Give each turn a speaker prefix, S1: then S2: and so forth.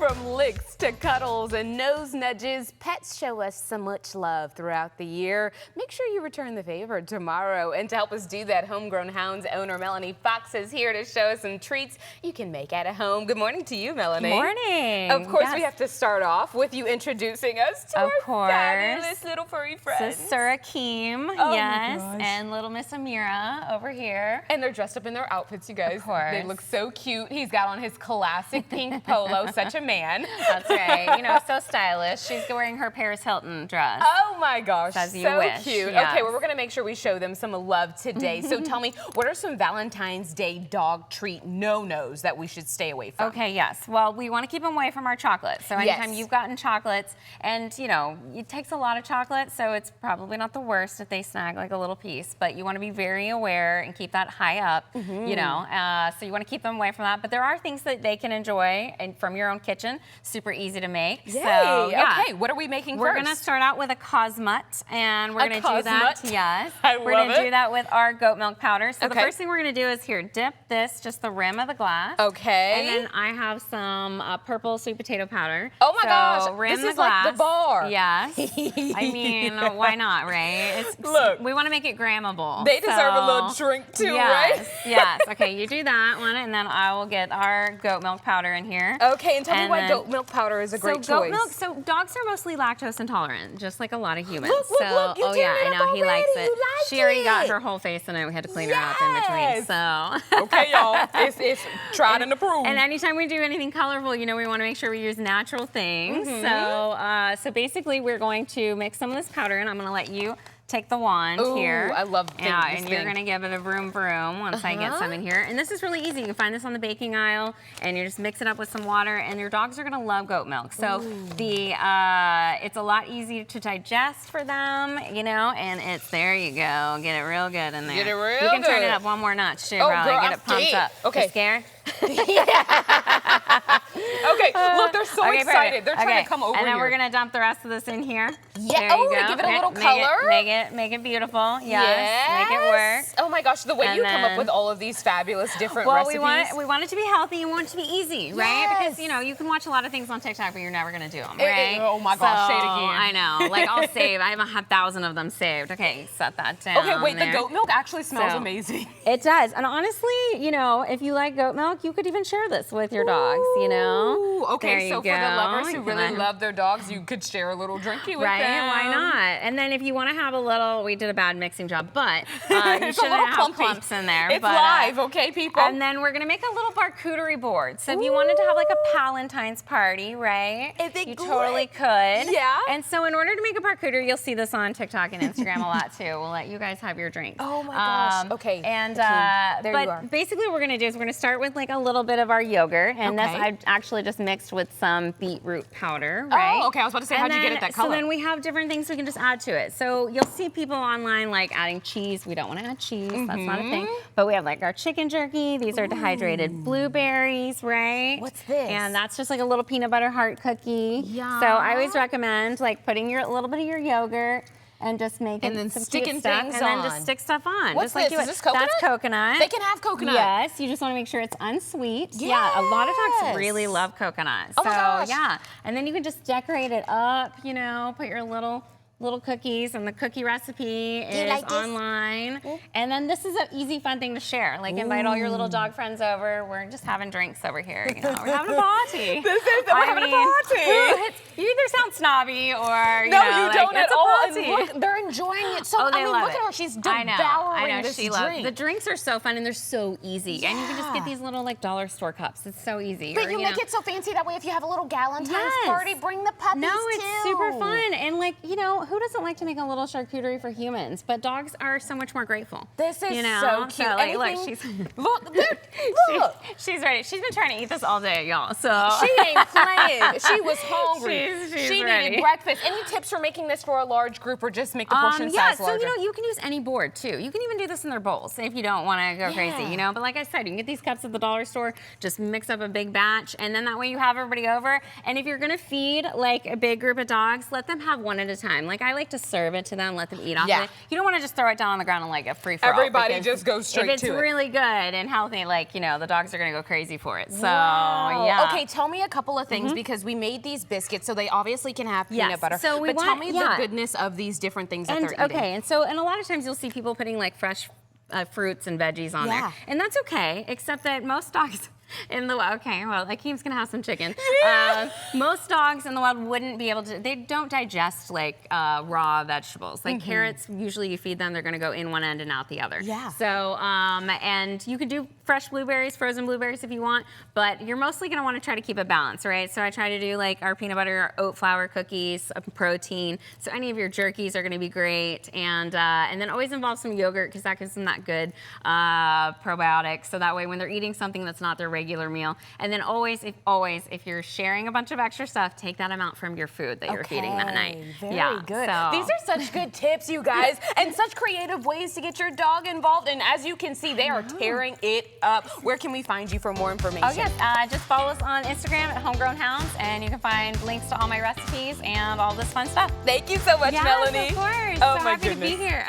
S1: From licks to cuddles and nose nudges, pets show us so much love throughout the year. Make sure you return the favor tomorrow. And to help us do that, Homegrown Hounds owner Melanie Fox is here to show us some treats you can make at home. Good morning to you, Melanie.
S2: Good morning.
S1: Of course, we have to start off with you introducing us to our fabulous little furry friends.
S2: This is Sir Akeem, yes, and little Miss Amira over here.
S1: And they're dressed up in their outfits, you guys.
S2: Of course.
S1: They look so cute. He's got on his classic pink polo, such a man.
S2: That's right. You know, so stylish. She's wearing her Paris Hilton dress.
S1: Oh my gosh,
S2: As you
S1: so
S2: wish.
S1: cute.
S2: Yes.
S1: Okay, well, we're gonna make sure we show them some love today. So tell me, what are some Valentine's Day dog treat no-nos that we should stay away from?
S2: Okay, yes. Well, we want to keep them away from our chocolates. So anytime you've gotten chocolates, and you know, it takes a lot of chocolate, so it's probably not the worst if they snag like a little piece, but you want to be very aware and keep that high up, you know, so you want to keep them away from that. But there are things that they can enjoy and from your own kitchen, super easy to make.
S1: Yay.
S2: So, yeah.
S1: Okay, what are we making
S2: We're
S1: first?
S2: going to start out with a cosmut, and we're going to do that. Yes.
S1: We're
S2: going to do that with our goat milk powder. So the
S1: Okay.
S2: first thing we're going to do is here, dip this, just the rim of the glass.
S1: Okay.
S2: And then I have some purple sweet potato powder.
S1: Oh my gosh,
S2: rim
S1: this
S2: the
S1: is
S2: glass.
S1: like the bar.
S2: Yes. I mean, why not, right?
S1: Look.
S2: We want to make it grammable.
S1: They deserve a little drink too, right?
S2: Yes. Okay, you do that one, and then I will get our goat milk powder in here.
S1: Okay, and tell me why goat milk powder is a great choice.
S2: Goat milk, so dogs are mostly lactose intolerant, just like a lot of humans.
S1: Look,
S2: so,
S1: you
S2: oh yeah,
S1: teared it
S2: I know,
S1: up
S2: he likes
S1: already.
S2: it.
S1: You like
S2: She already got
S1: it.
S2: her whole face in it. We had to clean her up in between, so.
S1: Okay, y'all, it's tried and approved.
S2: And anytime we do anything colorful, you know, we want to make sure we use natural things. So basically, we're going to mix some of this powder, and I'm going to let you take the wand here.
S1: I love this
S2: and you're
S1: thing.
S2: going to give it a vroom vroom once I get some in here. And this is really easy. You can find this on the baking aisle, and you just mix it up with some water, and your dogs are going to love goat milk. So it's a lot easier to digest for them, you know, and it's, there you go. Get it real good in there.
S1: Get it real good.
S2: You can turn it up one more notch, too,
S1: Oh,
S2: probably.
S1: girl,
S2: Get it pumped up.
S1: Okay.
S2: You scared?
S1: Okay, look, they're so excited.
S2: Perfect.
S1: They're trying to come over
S2: and then
S1: here.
S2: we're gonna dump the rest of this in here.
S1: Yeah.
S2: There you go.
S1: Give it a little
S2: Make
S1: color.
S2: Make it beautiful. Yes. Make it work.
S1: Oh my gosh, the way
S2: And
S1: you come up
S2: then-
S1: with all of these fabulous different
S2: Well,
S1: recipes.
S2: we want it to be healthy and want it to be easy, right? Because you know you can watch a lot of things on TikTok, but you're never gonna do them, right?
S1: Oh my gosh, say it again.
S2: I know. Like I'll save. I have 1,000 of them saved. Okay, set that down.
S1: Okay, wait,
S2: there.
S1: the goat milk actually smells
S2: So-
S1: amazing.
S2: It does, and honestly, you know, if you like goat milk, you could even share this with your dogs. You know.
S1: Ooh, okay,
S2: There you
S1: so for the
S2: go.
S1: lovers who
S2: You
S1: really
S2: can-
S1: love their dogs, you could share a little drinky with
S2: Right?
S1: them.
S2: Why not? And then if you want to have a little, we did a bad mixing job, but you
S1: It's a
S2: shouldn't
S1: little
S2: have
S1: clumpy.
S2: clumps in there.
S1: It's
S2: but,
S1: live, okay, people?
S2: And then we're gonna make a little charcuterie board. So if you wanted to have like a Palentine's party, right? You totally could.
S1: Yeah.
S2: And so in order to make a charcuterie, you'll see this on TikTok and Instagram a lot too. We'll let you guys have your drinks.
S1: Oh my gosh. Okay.
S2: And
S1: there you are.
S2: but basically what we're gonna do is we're gonna start with like a little bit of our yogurt, and this I actually just mixed with some beetroot powder, right?
S1: Oh, okay. I was about to say, how'd you get it that color?
S2: So then we have different things we can just add to it. So you'll see people online like adding cheese. We don't want to add cheese. That's not a thing. But we have like our chicken jerky. These are dehydrated blueberries, right?
S1: What's this?
S2: And that's just like a little peanut butter heart cookie.
S1: Yeah.
S2: So I always recommend like putting a little bit of your yogurt and just making
S1: And then
S2: some
S1: sticking
S2: cute stuff,
S1: things
S2: and then
S1: on.
S2: just stick stuff on.
S1: What's
S2: just like
S1: this? Is this coconut?
S2: That's coconut.
S1: They can have coconut.
S2: Yes, you just want to make sure it's unsweet. Yeah, a lot of dogs really love coconut.
S1: Oh
S2: so
S1: my gosh.
S2: yeah, and then you can just decorate it up, you know, put your little cookies, and the cookie recipe is online. And then this is an easy, fun thing to share. Like invite all your little dog friends over. We're just having drinks over here. You know, we're having a party.
S1: We're having a party.
S2: You either sound snobby or you
S1: No,
S2: know,
S1: you
S2: like,
S1: don't
S2: it's
S1: at all.
S2: a
S1: And
S2: party.
S1: look, they're enjoying it. So,
S2: Oh,
S1: I
S2: they
S1: mean,
S2: love
S1: look
S2: it.
S1: at her. She's
S2: I
S1: devouring
S2: know.
S1: this
S2: She
S1: drink.
S2: loves. The drinks are so fun and they're so easy. And you can just get these little like dollar store cups. It's so easy.
S1: But you make it so fancy that way if you have a little Galentine's party, bring the puppies
S2: No, it's
S1: too.
S2: super fun. And like, you know, who doesn't like to make a little charcuterie for humans? But dogs are so much more grateful.
S1: This is
S2: you know?
S1: so cute.
S2: So, like, look,
S1: Anything-
S2: she's
S1: Look, look.
S2: she's ready. She's been trying to eat this all day, y'all. So
S1: She ain't playing. She was hungry.
S2: She's
S1: she
S2: ready.
S1: needed breakfast. Any tips for making this for a large group, or just make the portion
S2: yeah,
S1: size
S2: so
S1: larger?
S2: you know, you can use any board too. You can even do this in their bowls if you don't want to go crazy, you know. But like I said, you can get these cups at the dollar store, just mix up a big batch, and then that way you have everybody over. And if you're gonna feed like a big group of dogs, let them have one at a time. Like like I like to serve it to them, let them eat off of it. You don't want to just throw it down on the ground and like a free for all.
S1: Everybody just goes straight to it.
S2: If it's really good and healthy, like, you know, the dogs are gonna go crazy for it. So,
S1: wow.
S2: yeah.
S1: Okay, tell me a couple of things because we made these biscuits, so they obviously can have peanut butter.
S2: So
S1: but tell me the goodness of these different things that they're eating.
S2: Okay, and a lot of times you'll see people putting like fresh fruits and veggies on there, and that's okay, except that most dogs in the wild, okay, well, Akeem's gonna have some chicken. Most dogs in the wild wouldn't be able to, they don't digest like raw vegetables. Like carrots, usually you feed them, they're gonna go in one end and out the other. So, and you could do fresh blueberries, frozen blueberries if you want, but you're mostly gonna wanna try to keep a balance, right? So I try to do like our peanut butter, oat flour cookies, protein. So any of your jerkies are gonna be great. And then always involve some yogurt because that gives them that good probiotic. So that way when they're eating something that's not their regular meal. And then always, if you're sharing a bunch of extra stuff, take that amount from your food that you're feeding that night.
S1: Very good. So. These are such good tips, you guys, and such creative ways to get your dog involved. And as you can see, they are tearing it up. Where can we find you for more information?
S2: Oh, yes. Just follow us on Instagram at Homegrown Hounds, and you can find links to all my recipes and all this fun stuff.
S1: Thank you so much, Melanie.
S2: Of course.
S1: Oh,
S2: so
S1: my
S2: happy
S1: goodness.
S2: to be here.